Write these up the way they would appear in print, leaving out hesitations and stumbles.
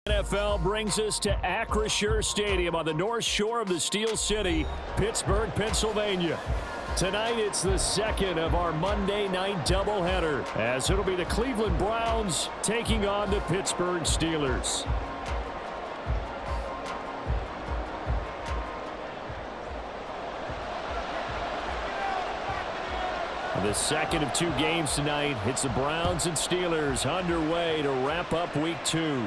NFL brings us to Acrisure Stadium on the north shore of the Steel City, Pittsburgh, Pennsylvania. Tonight, it's the second of our Monday night doubleheader, as it'll be the Cleveland Browns taking on the Pittsburgh Steelers. The second of two games tonight. It's the Browns and Steelers underway to wrap up week 2.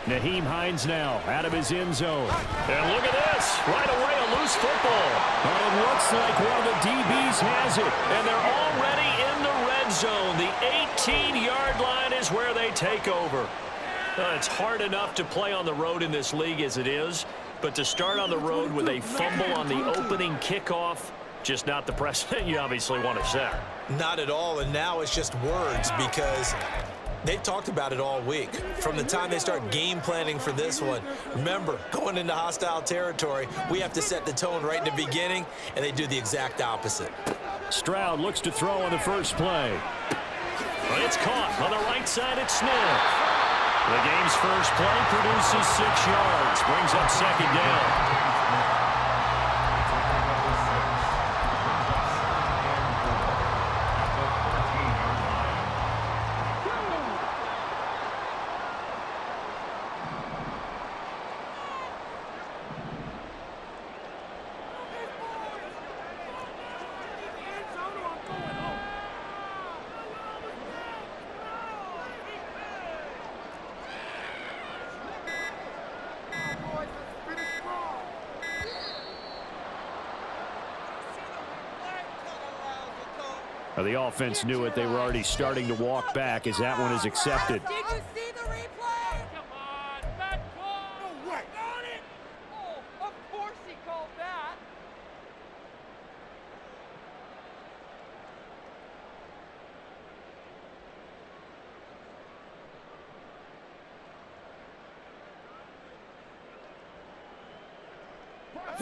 Nyheim Hines now out of his end zone. And look at this. Right away, a loose football. And it looks like one of the DBs has it. And they're already in the red zone. The 18-yard line is where they take over. It's hard enough to play on the road in this league as it is. But to start on the road with a fumble on the opening kickoff, just not the precedent you obviously want to set. Not at all, and now it's just words because they've talked about it all week. From the time they start game planning for this one, remember, going into hostile territory, we have to set the tone right in the beginning, and they do the exact opposite. Stroud looks to throw on the first play. But it's caught on the right side at Smith. The game's first play produces 6 yards, brings up second down. The offense knew it. They were already starting to walk back as that one is accepted. Did you see the replay? Come on, that call. No way. Got it. Oh, of course he called that.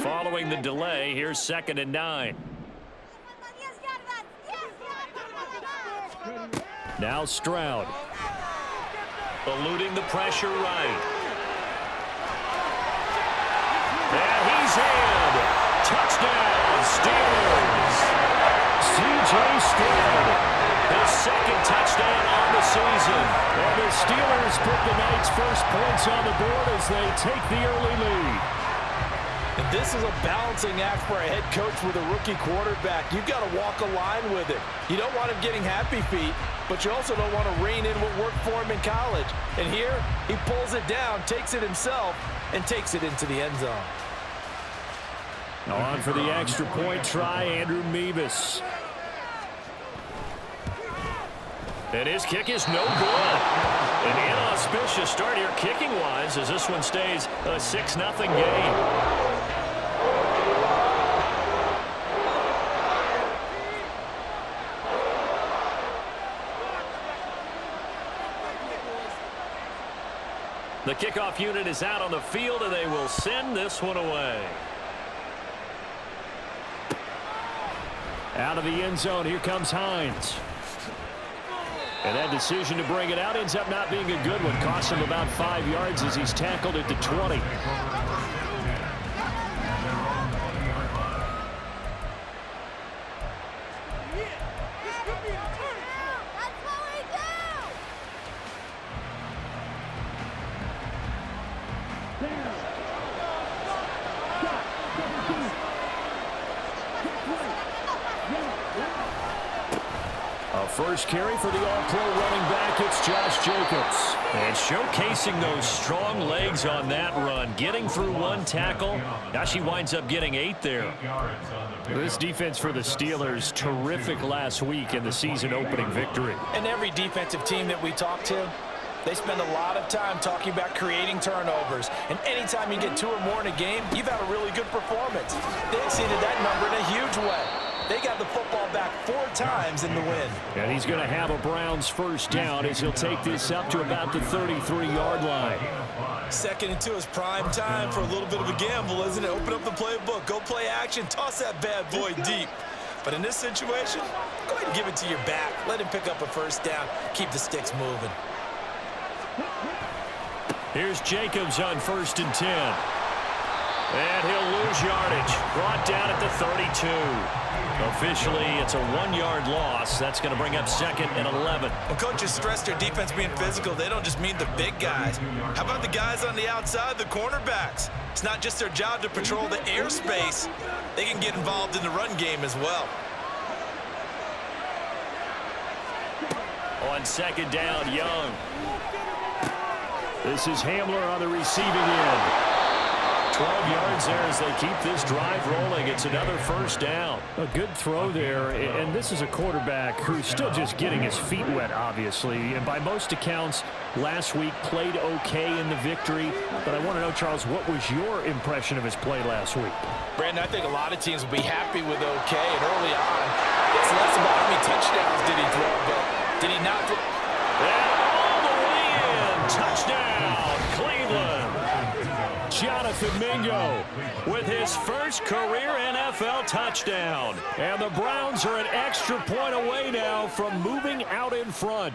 Following the delay, here's 2nd and 9. Now Stroud. Eluding the pressure right. And he's in. Touchdown, Steelers. C.J. Stroud. His second touchdown on the season. And the Steelers put the night's first points on the board as they take the early lead. And this is a balancing act for a head coach with a rookie quarterback. You've got to walk a line with it. You don't want him getting happy feet, but you also don't want to rein in what worked for him in college. And here, he pulls it down, takes it himself, and takes it into the end zone. On for the extra point try, Andrew Mevis. And his kick is no good. An inauspicious start here kicking-wise as this one stays a 6-0 game. The kickoff unit is out on the field, and they will send this one away. Out of the end zone, here comes Hines. And that decision to bring it out ends up not being a good one. Costs him about 5 yards as he's tackled at the 20. First carry for the all-pro running back, it's Josh Jacobs. And showcasing those strong legs on that run. Getting through one tackle. Now she winds up getting 8 there. This defense for the Steelers, terrific last week in the season-opening victory. And every defensive team that we talk to, they spend a lot of time talking about creating turnovers. And anytime you get 2 or more in a game, you've had a really good performance. They exceeded that number in a huge way. They got the football back 4 times in the win. And he's going to have a Browns first down as he'll take this up to about the 33-yard line. 2nd and 2 is prime time for a little bit of a gamble, isn't it? Open up the playbook, go play action, toss that bad boy deep. But in this situation, go ahead and give it to your back. Let him pick up a first down. Keep the sticks moving. Here's Jacobs on 1st and 10. And he'll lose yardage. Brought down at the 32. Officially, it's a 1-yard loss. That's going to bring up 2nd and 11. When coaches stress their defense being physical, they don't just mean the big guys. How about the guys on the outside, the cornerbacks? It's not just their job to patrol the airspace. They can get involved in the run game as well. On 2nd down, Young. This is Hamler on the receiving end. 12 yards there as they keep this drive rolling. It's another 1st down. A good throw there, and this is a quarterback who's still just getting his feet wet, obviously. And by most accounts, last week played okay in the victory. But I want to know, Charles, what was your impression of his play last week? Brandon, I think a lot of teams will be happy with okay. And early on, it's less about how many touchdowns did he throw, but did he not throw? And all the way in. Touchdown, Cleveland. Jonathan Mingo with his first career NFL touchdown. And the Browns are an extra point away now from moving out in front.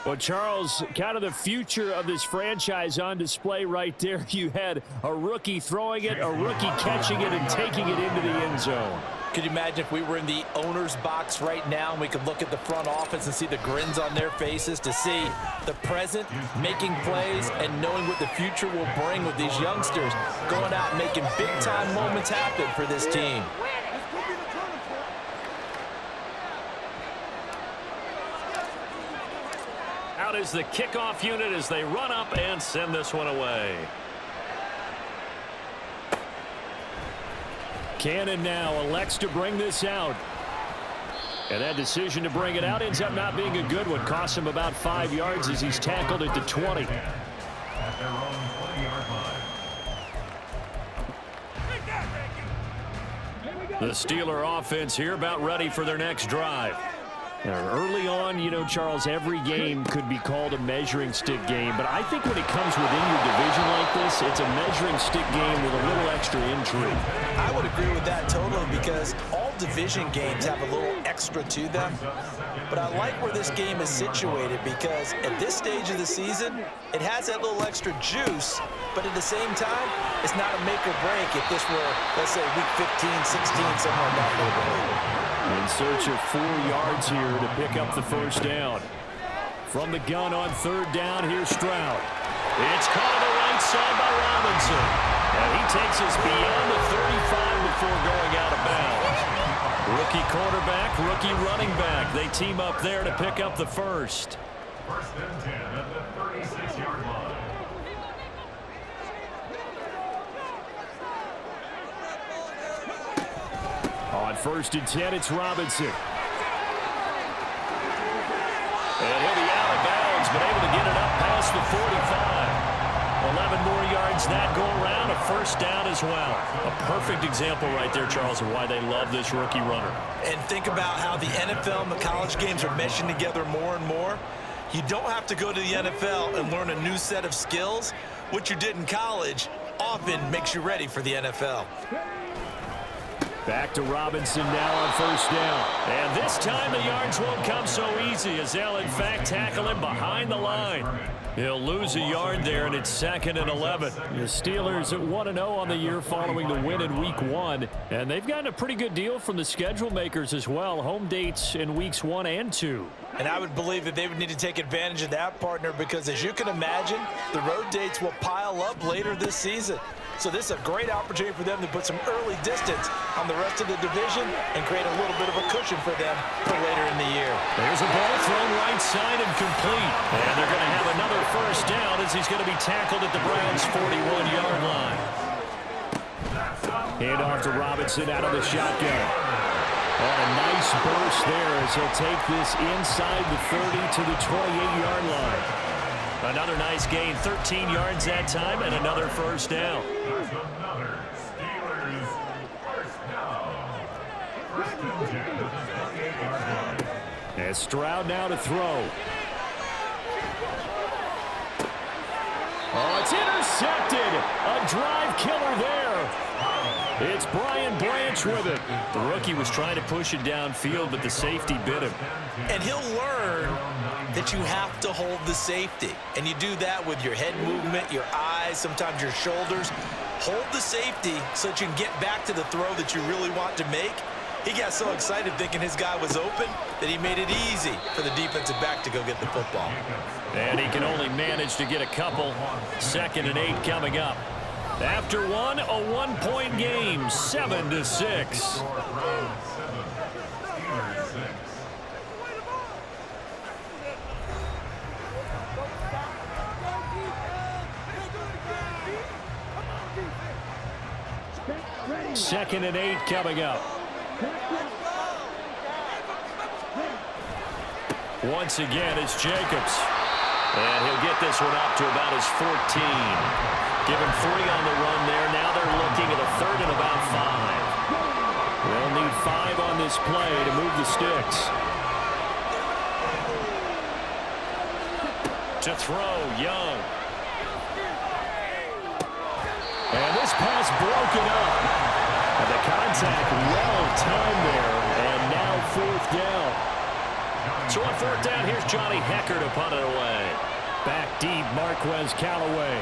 Well, Charles, kind of the future of this franchise on display right there. You had a rookie throwing it, a rookie catching it, and taking it into the end zone. Could you imagine if we were in the owner's box right now and we could look at the front office and see the grins on their faces, to see the present making plays and knowing what the future will bring with these youngsters going out and making big-time moments happen for this team. Out is the kickoff unit as they run up and send this one away. Cannon now elects to bring this out. And that decision to bring it out ends up not being a good one. Costs him about 5 yards as he's tackled at the 20. The Steeler offense here about ready for their next drive. Now, early on, you know, Charles, every game could be called a measuring stick game. But I think when it comes within your division like this, it's a measuring stick game with a little extra intrigue. I would agree with that totally, because all division games have a little extra to them. But I like where this game is situated, because at this stage of the season, it has that little extra juice. But at the same time, it's not a make or break if this were, let's say, week 15, 16, somewhere in that neighborhood. In search of 4 yards here to pick up the 1st down. From the gun on 3rd down, here's Stroud. It's caught on the right side by Robinson. And he takes us beyond the 35 before going out of bounds. Rookie quarterback, rookie running back. They team up there to pick up the 1st. 1st and 10 at the 36-yard line. On 1st and 10, it's Robinson. And he'll be out of bounds, but able to get it up past the 45. 11 more yards that go around, a 1st down as well. A perfect example right there, Charles, of why they love this rookie runner. And think about how the NFL and the college games are meshing together more and more. You don't have to go to the NFL and learn a new set of skills. What you did in college often makes you ready for the NFL. Back to Robinson now on 1st down. And this time the yards won't come so easy as they'll, in fact, tackle him behind the line. He'll lose a yard there, and it's 2nd and 11. The Steelers at 1-0 on the year following the win in Week 1. And they've gotten a pretty good deal from the schedule makers as well. Home dates in Weeks 1 and 2. And I would believe that they would need to take advantage of that, partner, because as you can imagine, the road dates will pile up later this season. So this is a great opportunity for them to put some early distance on the rest of the division and create a little bit of a cushion for them for later in the year. There's a ball thrown right side and complete. And they're going to have another 1st down as he's going to be tackled at the Browns' 41-yard line. Hand off to Robinson out of the shotgun. And a nice burst there as he'll take this inside the 30 to the 28-yard line. Another nice gain, 13 yards that time, and another 1st down. There's another Steelers 1st down. 1st and 10 at the 28-yard line. And Stroud now to throw. Oh, it's intercepted. A drive killer there. It's Brian Branch with it. The rookie was trying to push it downfield, but the safety bit him. And he'll learn that you have to hold the safety. And you do that with your head movement, your eyes, sometimes your shoulders. Hold the safety so that you can get back to the throw that you really want to make. He got so excited thinking his guy was open that he made it easy for the defensive back to go get the football. And he can only manage to get a couple. 2nd and 8 coming up. After one, a 1-point game, 7-6. Second and 8 coming up. Once again, it's Jacobs. And he'll get this one up to about his 14. Give him 3 on the run there. Now they're looking at a 3rd and about 5. They'll need 5 on this play to move the sticks. To throw, Young. And this pass broken up. And the contact well timed there. And now 4th down. So on 4th down, here's Johnny Hecker to punt it away. Back deep, Marquez Callaway.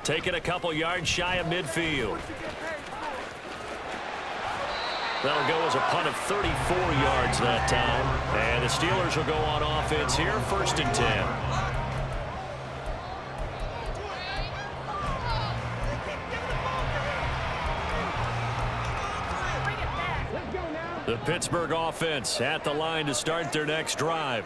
Taking a couple yards shy of midfield. That'll go as a punt of 34 yards that time. And the Steelers will go on offense here, 1st and 10. The Pittsburgh offense at the line to start their next drive.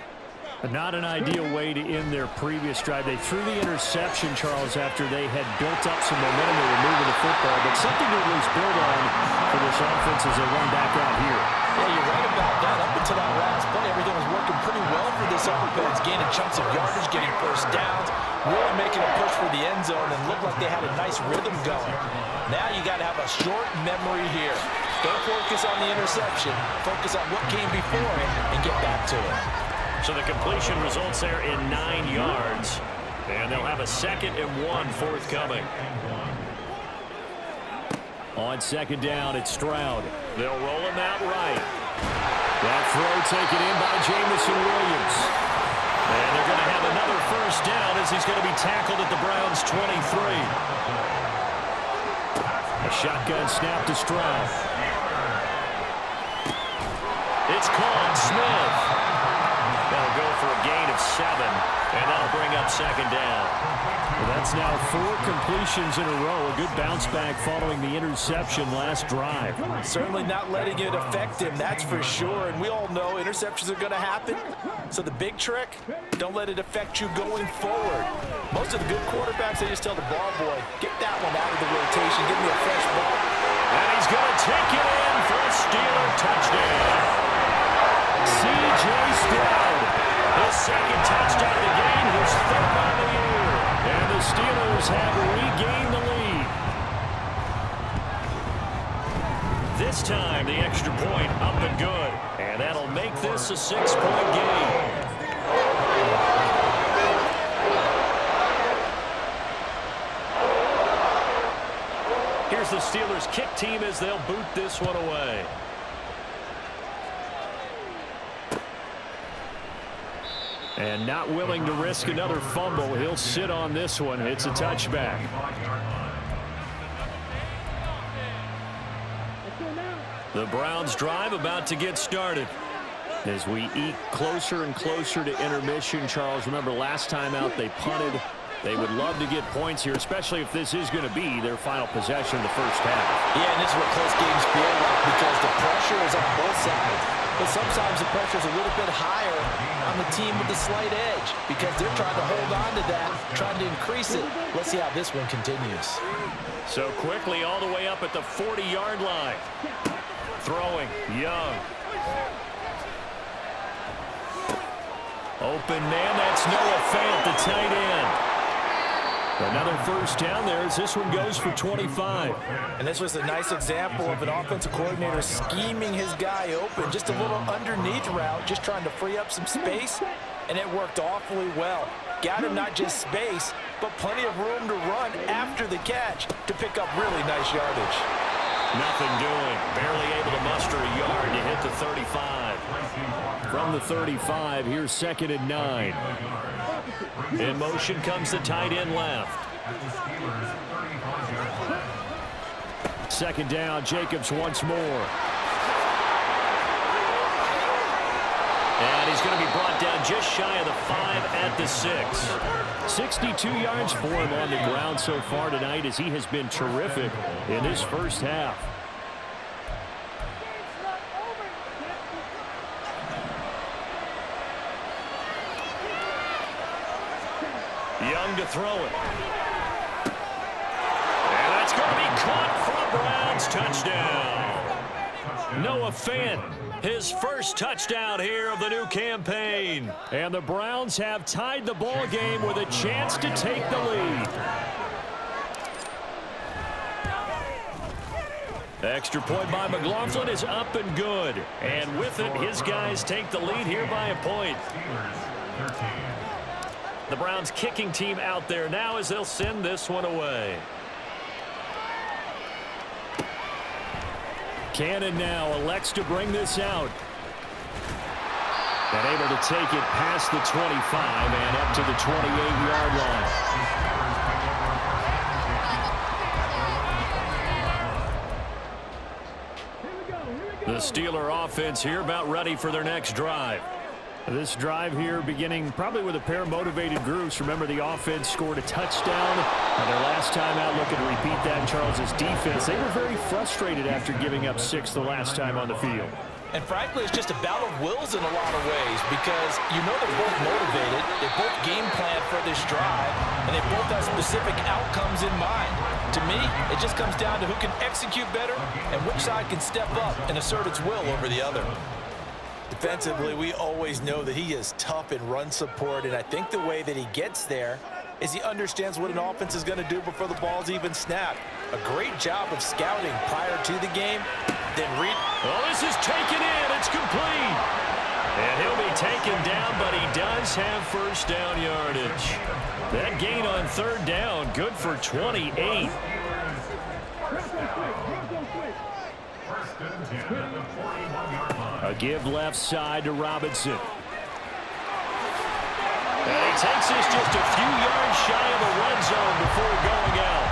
Not an ideal way to end their previous drive. They threw the interception, Charles, after they had built up some momentum. They were moving the football, but something to at least build on for this offense as they run back out here. Yeah, you're right about that. Up until that last play, everything was working pretty well for this offense, gaining chunks of yardage, getting 1st downs, really making a push for the end zone, and looked like they had a nice rhythm going. Now you got to have a short memory here. Don't focus on the interception. Focus on what came before it and get back to it. So the completion results there in 9 yards. And they'll have a 2nd and 1 forthcoming. On 2nd down, it's Stroud. They'll roll him out right. That throw taken in by Jamison Williams. And they're going to have another 1st down as he's going to be tackled at the Browns' 23. A shotgun snap to Stroud. It's called Smith. That'll go for a gain of 7, and that'll bring up 2nd down. Well, that's now 4 completions in a row. A good bounce back following the interception last drive. Certainly not letting it affect him, that's for sure. And we all know interceptions are going to happen. So the big trick, don't let it affect you going forward. Most of the good quarterbacks, they just tell the ball boy, get that one out of the rotation, give me a fresh ball. And he's going to take it in for a Steeler touchdown. C.J. Stroud, his 2nd touchdown of the game, his 3rd on the year. And the Steelers have regained the lead. This time, the extra point up and good. And that'll make this a 6-point game. Here's the Steelers' kick team as they'll boot this one away. And not willing to risk another fumble. He'll sit on this one. It's a touchback. The Browns drive about to get started. As we eke closer and closer to intermission, Charles, remember last time out they punted. They would love to get points here, especially if this is going to be their final possession of the 1st half. Yeah, and this is what close games feel like because the pressure is on both sides. But sometimes the pressure is a little bit higher on the team with the slight edge because they're trying to hold on to that, trying to increase it. Let's see how this one continues. So quickly all the way up at the 40-yard line. Throwing, Young. Open man, that's Noah Fant, the tight end. Another first down there as this one goes for 25. And this was a nice example of an offensive coordinator scheming his guy open. Just a little underneath route, just trying to free up some space, and it worked awfully well. Got him not just space, but plenty of room to run after the catch to pick up really nice yardage. Nothing doing. Barely able to muster a yard to hit the 35. From the 35, here's 2nd and 9. In motion comes the tight end left. 2nd down, Jacobs once more. And he's going to be brought down just shy of the 5 at the 6. 62 yards for him on the ground so far tonight as he has been terrific in his first half. Young to throw it. And that's going to be caught for a Browns touchdown. Noah Fant, his first touchdown here of the new campaign. And the Browns have tied the ball game with a chance to take the lead. Extra point by McLaughlin is up and good. And with it, his guys take the lead here by a point. The Browns kicking team out there now as they'll send this one away. Cannon now elects to bring this out. And able to take it past the 25 and up to the 28-yard line. The Steeler offense here about ready for their next drive. This drive here beginning probably with a pair of motivated groups. Remember, the offense scored a touchdown. Their last time out, looking to repeat that in Charles's defense. They were very frustrated after giving up 6 the last time on the field. And frankly, it's just a battle of wills in a lot of ways because you know they're both motivated. They both game plan for this drive, and they both have specific outcomes in mind. To me, it just comes down to who can execute better and which side can step up and assert its will over the other. Defensively, we always know that he is tough in run support, and I think the way that he gets there is he understands what an offense is going to do before the ball's even snapped. A great job of scouting prior to the game, then read. Oh, this is taken in. It's complete. And he'll be taken down, but he does have first down yardage. That gain on 3rd down, good for 28. A give left side to Robinson. And he takes this just a few yards shy of the red zone before going out.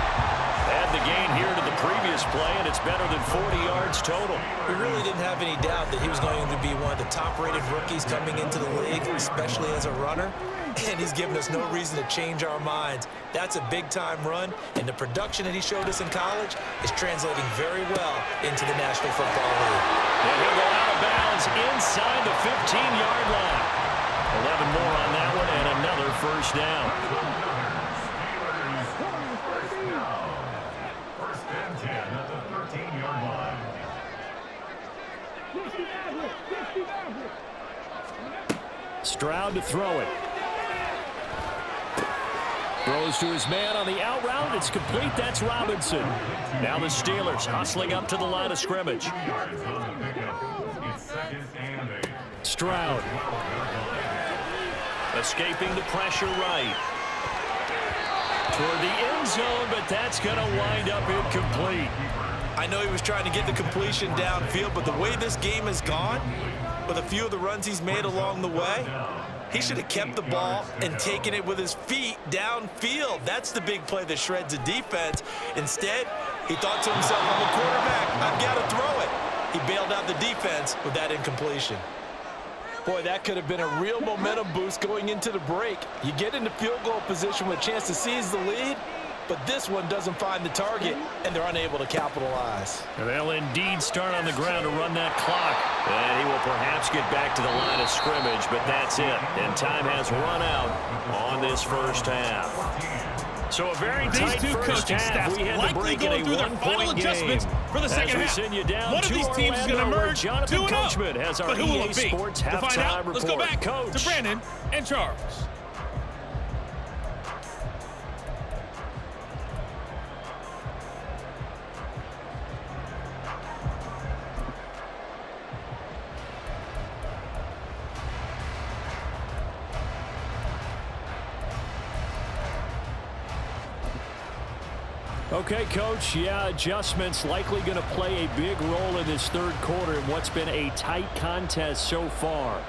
Add the gain here to the previous play, and it's better than 40 yards total. We really didn't have any doubt that he was going to be one of the top-rated rookies coming into the league, especially as a runner. And he's given us no reason to change our minds. That's a big-time run, and the production that he showed us in college is translating very well into the National Football League. And he'll go out of bounds inside the 15-yard line. 11 more on that one, and another first down. First and 10 at the 13-yard line. Stroud to throw it. Throws to his man on the out route. It's complete. That's Robinson. Now the Steelers hustling up to the line of scrimmage. It's 2nd and 8. Stroud. Escaping the pressure right. Toward the end zone, but that's going to wind up incomplete. I know he was trying to get the completion downfield, but the way this game has gone, with a few of the runs he's made along the way, he should have kept the ball and taken it with his feet downfield. That's the big play that shreds a defense. Instead, he thought to himself, I'm a quarterback, I've got to throw it. He bailed out the defense with that incompletion. Boy, that could have been a real momentum boost going into the break. You get into field goal position with a chance to seize the lead, but this one doesn't find the target, and they're unable to capitalize. They'll indeed start on the ground to run that clock. And he will perhaps get back to the line of scrimmage, but that's it. And time has run out on this first half. So a very tight first half. We had to break in a one-point game. For the second half. Send you down one of these teams is going to emerge. Jonathan Coachman has our EA Sports halftime report. Let's go back Coach. to Brandon and Charles. Okay, Coach, yeah, adjustments likely going to play a big role in this third quarter in what's been a tight contest so far.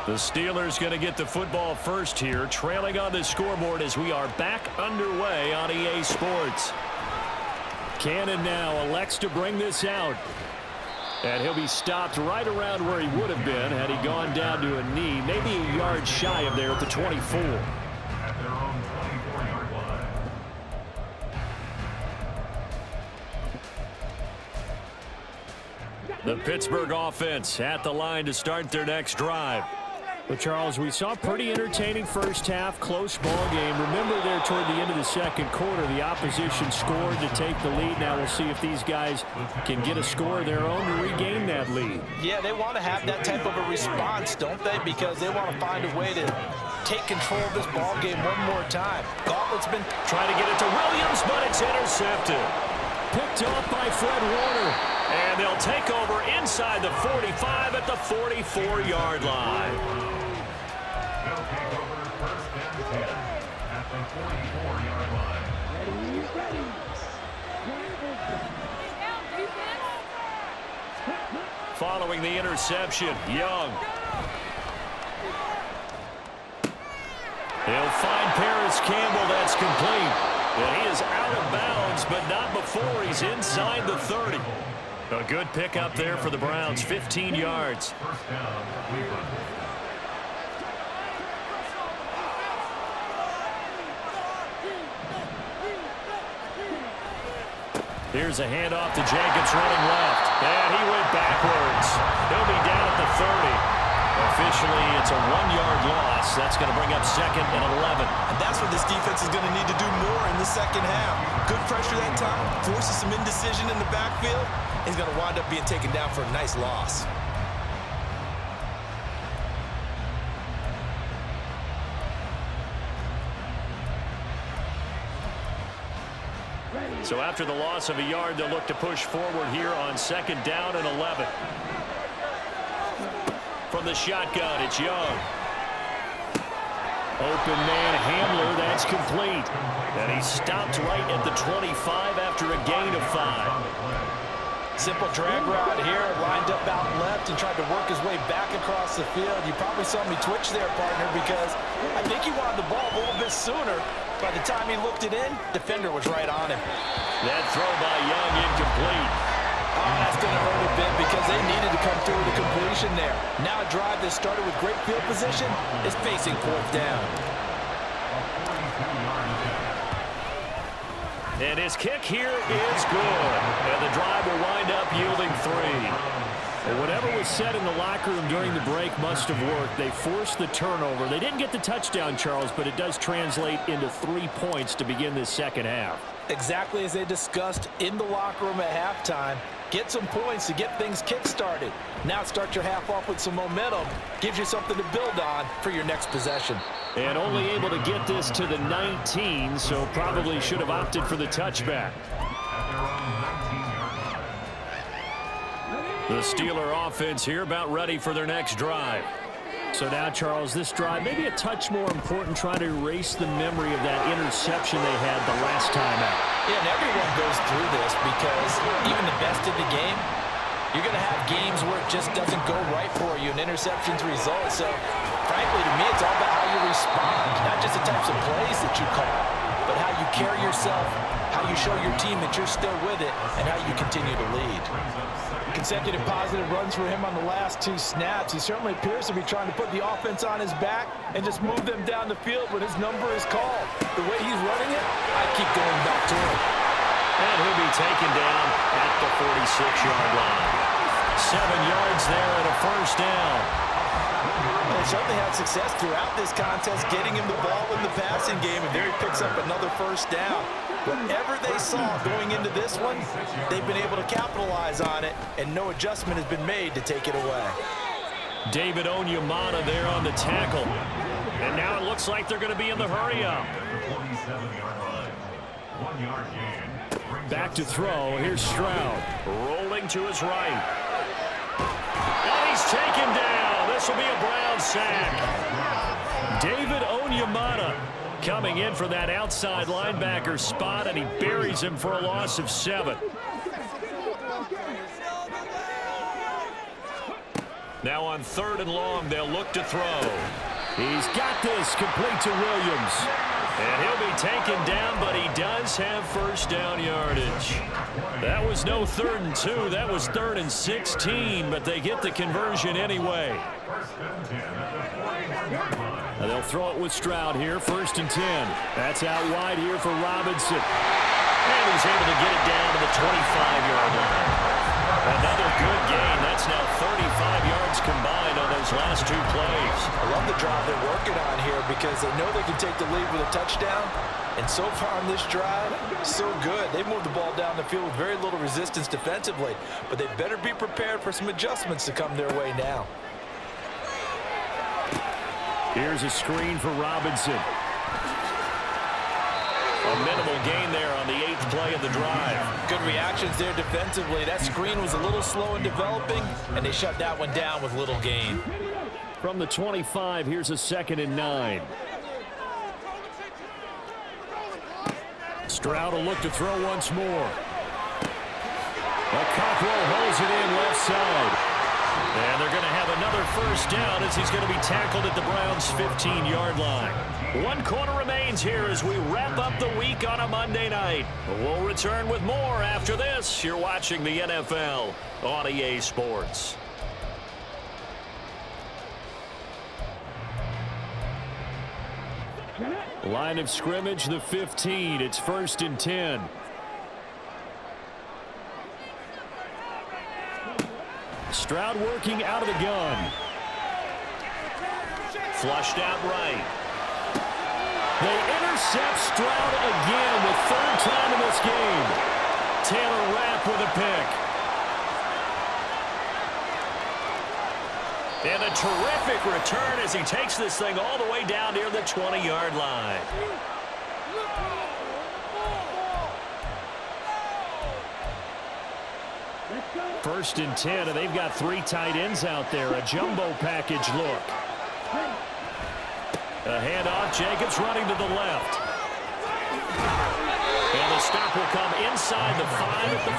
The Steelers going to get the football first here, trailing on the scoreboard as we are back underway on EA Sports. Cannon now elects to bring this out. And he'll be stopped right around where he would have been had he gone down to a knee, maybe a yard shy of there at the 24. At their own 24-yard line. The Pittsburgh offense at the line to start their next drive. But, Charles, we saw a pretty entertaining first half, close ball game. Remember there toward the end of the second quarter, the opposition scored to take the lead. Now we'll see if these guys can get a score of their own to regain that lead. Yeah, they want to have that type of a response, don't they? Because they want to find a way to take control of this ball game one more time. Gauntlet's been trying to get it to Williams, but it's intercepted. Picked off by Fred Warner. And they'll take over inside the 45 at the 44-yard line. They'll take over first and 10 at the 44-yard line. Following the interception, Young. He'll find Paris Campbell. That's complete. And he is out of bounds, but not before he's inside the 30. A good pickup there for the Browns, 15 yards. First down, Cleveland. Here's a handoff to Jacobs running left. And he went backwards. He'll be down at the 30. Officially, it's a 1-yard loss. That's going to bring up second and 11. And that's what this defense is going to need to do more in the second half. Good pressure that time, forces some indecision in the backfield. He's going to wind up being taken down for a nice loss. So after the loss of a yard, they'll look to push forward here on second down and 11. From the shotgun, it's Young. Open man Hamler, that's complete. And he stopped right at the 25 after a gain of 5. Simple drag route here, lined up out left and tried to work his way back across the field. You probably saw me twitch there, partner, because I think he wanted the ball a little bit sooner. By the time he looked it in, defender was right on him. That throw by Young incomplete. Oh, that's going to hurt a bit because they needed to come through with a completion there. Now a drive that started with great field position is facing fourth down. And his kick here is good. And the drive will wind up yielding 3. Well, whatever was said in the locker room during the break must have worked. They forced the turnover. They didn't get the touchdown, Charles, but it does translate into 3 points to begin this second half. Exactly as they discussed in the locker room at halftime. Get some points to get things kick-started. Now start your half off with some momentum. Gives you something to build on for your next possession. And only able to get this to the 19, so probably should have opted for the touchback. The Steeler offense here about ready for their next drive. So now, Charles, this drive maybe a touch more important, trying to erase the memory of that interception they had the last time out. Yeah, and everyone goes through this because even the best in the game, you're going to have games where it just doesn't go right for you and interceptions result. So, frankly, to me, it's all about how you respond, not just the types of plays that you call, but how you carry yourself, how you show your team that you're still with it, and how you continue to lead. Consecutive positive runs for him on the last 2 snaps. He certainly appears to be trying to put the offense on his back and just move them down the field when his number is called. The way he's running it, I keep going back to him. And he'll be taken down at the 46-yard line. 7 yards there and a first down. They certainly had success throughout this contest, getting him the ball in the passing game, and there he picks up another first down. Whatever they saw going into this one, they've been able to capitalize on it, and no adjustment has been made to take it away. David Onyemata there on the tackle. And now it looks like they're going to be in the hurry-up. 47-yard line. 1 yard gain. back to throw. Here's Stroud. Rolling to his right. And he's taken down. This will be a Brown sack. David Onyemata coming in for that outside linebacker spot, and he buries him for a loss of 7. Now on 3rd and long, they'll look to throw. He's got this, complete to Williams. And he'll be taken down, but he does have first down yardage. That was no 3rd and 2. That was 3rd and 16, but they get the conversion anyway. And they'll throw it with Stroud here, 1st and 10. That's out wide here for Robinson. And he's able to get it down to the 25-yard line. Another good gain. That's now 35 yards combined on those last 2 plays. I love the drive they're working on here because they know they can take the lead with a touchdown. And so far on this drive, so good. They've moved the ball down the field with very little resistance defensively. But they better be prepared for some adjustments to come their way now. Here's a screen for Robinson. A minimal gain there on the 8th play of the drive. Good reactions there defensively. That screen was a little slow in developing, and they shut that one down with little gain. From the 25, here's a 2nd and 9. Stroud will look to throw once more. Cockrell holds it in left side. And they're going to have another first down as he's going to be tackled at the Browns' 15-yard line. 1 quarter remains here as we wrap up the week on a Monday night. We'll return with more after this. You're watching the NFL on EA Sports. Line of scrimmage, the 15. It's 1st and 10. Stroud working out of the gun. Flushed out right. They intercept Stroud again, the 3rd time in this game. Taylor Rapp with a pick. And a terrific return as he takes this thing all the way down near the 20-yard line. First and 10, and they've got 3 tight ends out there. A jumbo package look. A handoff. Jacobs running to the left. And the stop will come inside the 5 at the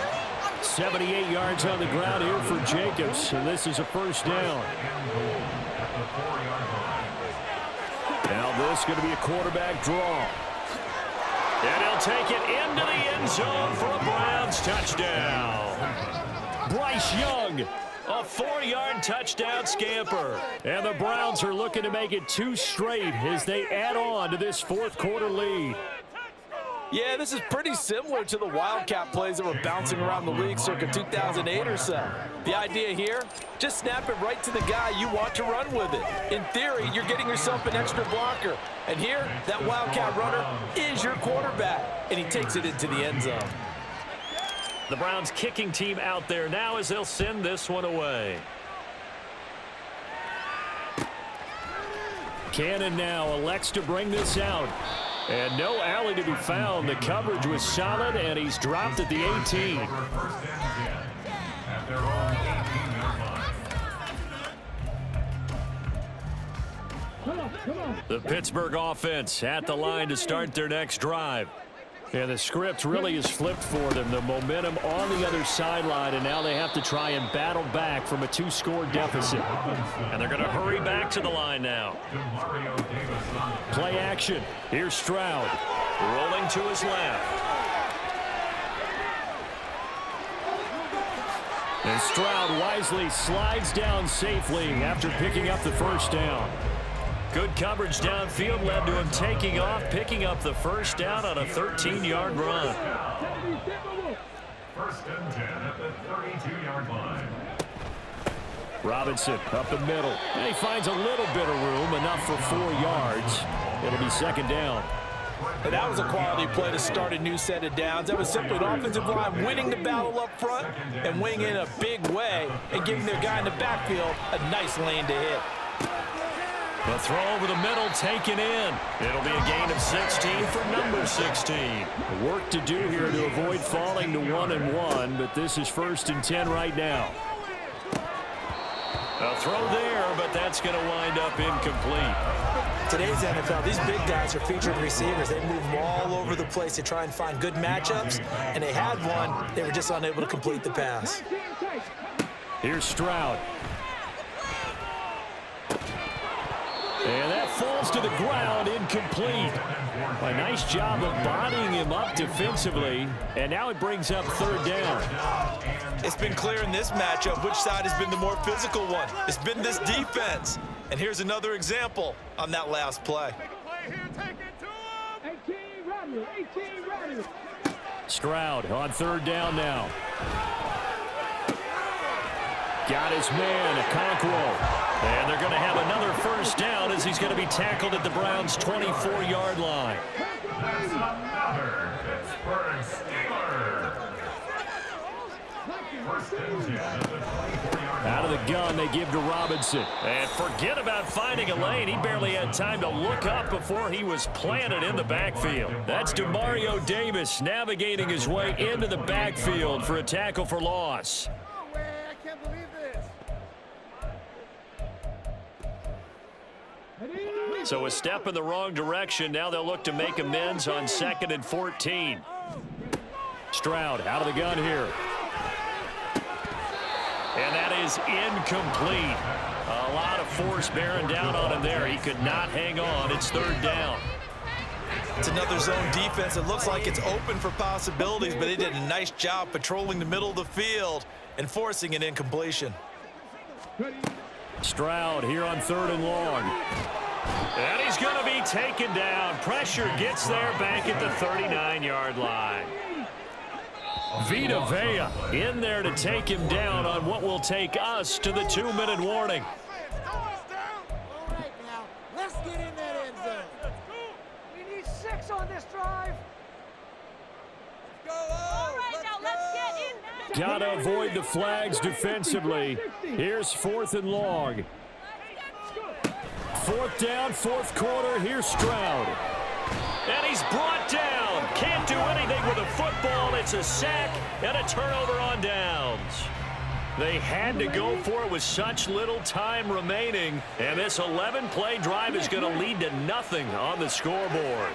4. 78 yards on the ground here for Jacobs, and this is a first down. Now this is going to be a quarterback draw. And he'll take it into the end zone for a Browns touchdown. Bryce Young. A 4-yard touchdown scamper. And the Browns are looking to make it 2 straight as they add on to this 4th quarter lead. Yeah, this is pretty similar to the Wildcat plays that were bouncing around the league circa 2008 or so. The idea here, just snap it right to the guy you want to run with it. In theory, you're getting yourself an extra blocker. And here, that Wildcat runner is your quarterback, and he takes it into the end zone. The Browns kicking team out there now as they'll send this one away. Cannon now elects to bring this out. And no alley to be found. The coverage was solid, and he's dropped at the 18. The Pittsburgh offense at the line to start their next drive. And the script really is flipped for them. The momentum on the other sideline, and now they have to try and battle back from a 2-score deficit. And they're going to hurry back to the line now. Play action. Here's Stroud. Rolling to his left. And Stroud wisely slides down safely after picking up the first down. Good coverage downfield led to him taking off, picking up the first down on a 13-yard run. First and 10 at the 32-yard line. Robinson up the middle. And he finds a little bit of room, enough for 4 yards. It'll be second down. And that was a quality play to start a new set of downs. That was simply an offensive line winning the battle up front and weighing in a big way and giving their guy in the backfield a nice lane to hit. The throw over the middle taken in. It'll be a gain of 16 for number 16. Work to do here to avoid falling to 1-1, but this is 1st and 10 right now. A throw there, but that's going to wind up incomplete. Today's NFL, these big guys are featured receivers. They move them all over the place to try and find good matchups, and they had one. They were just unable to complete the pass. Here's Stroud. And that falls to the ground, incomplete. A nice job of bodying him up defensively, and now it brings up 3rd down. It's been clear in this matchup which side has been the more physical one. It's been this defense. And here's another example on that last play. Stroud on 3rd down now. Got his man, Okonkwo. And they're going to have another 1st down as he's going to be tackled at the Browns' 24-yard line. That's another Pittsburgh Steeler. 1st and 10 at the 24-yard line. Out of the gun, they give to Robinson. And forget about finding a lane. He barely had time to look up before he was planted in the backfield. That's Demario Davis navigating his way into the backfield for a tackle for loss. So a step in the wrong direction. Now they'll look to make amends on 2nd and 14. Stroud out of the gun here. And that is incomplete. A lot of force bearing down on him there. He could not hang on. It's 3rd down. It's another zone defense. It looks like it's open for possibilities, but they did a nice job patrolling the middle of the field and forcing an incompletion. Stroud here on 3rd and long. And he's going to be taken down. Pressure gets there back at the 39-yard line. Vita Vea in there to take him down on what will take us to the 2-minute warning. All right, now, let's get in that end zone. We need 6 on this drive. Let's go. All right, now let's get in there. Gotta avoid the flags defensively. Here's 4th and long. 4th down, 4th quarter. Here's Stroud. And he's brought down. Can't do anything with a football. It's a sack and a turnover on downs. They had to go for it with such little time remaining. And this 11-play drive is going to lead to nothing on the scoreboard.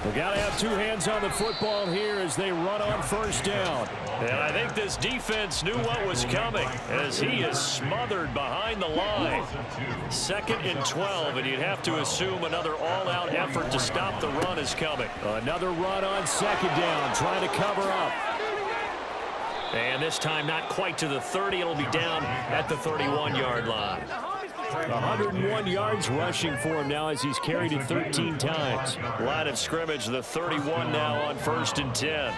We got to have 2 hands on the football here as they run on 1st down. And I think this defense knew what was coming as he is smothered behind the line. 2nd and 12, and you'd have to assume another all-out effort to stop the run is coming. Another run on 2nd down, trying to cover up. And this time not quite to the 30. It'll be down at the 31-yard line. 101 yards rushing for him now as he's carried it 13 times. Line of scrimmage, the 31 now on 1st and 10.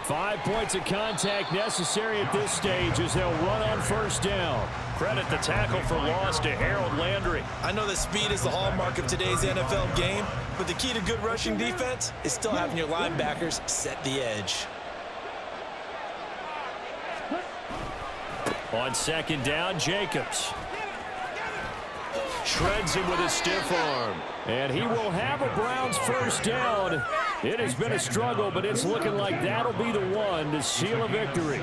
5 points of contact necessary at this stage as they'll run on 1st down. Credit the tackle for loss to Harold Landry. I know that speed is the hallmark of today's NFL game, but the key to good rushing defense is still having your linebackers set the edge. On 2nd down, Jacobs shreds him with a stiff arm. And he will have a Browns 1st down. It has been a struggle, but it's looking like that'll be the one to seal a victory.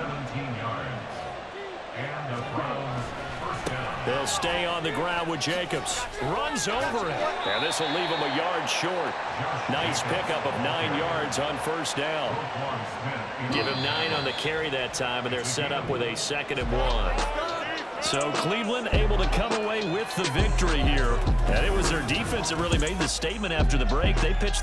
They'll stay on the ground with Jacobs. Runs over him. And this will leave him a yard short. Nice pickup of 9 yards on 1st down. Give him 9 on the carry that time, and they're set up with a 2nd and 1. So Cleveland able to come away with the victory here. And it was their defense that really made the statement after the break. They pitched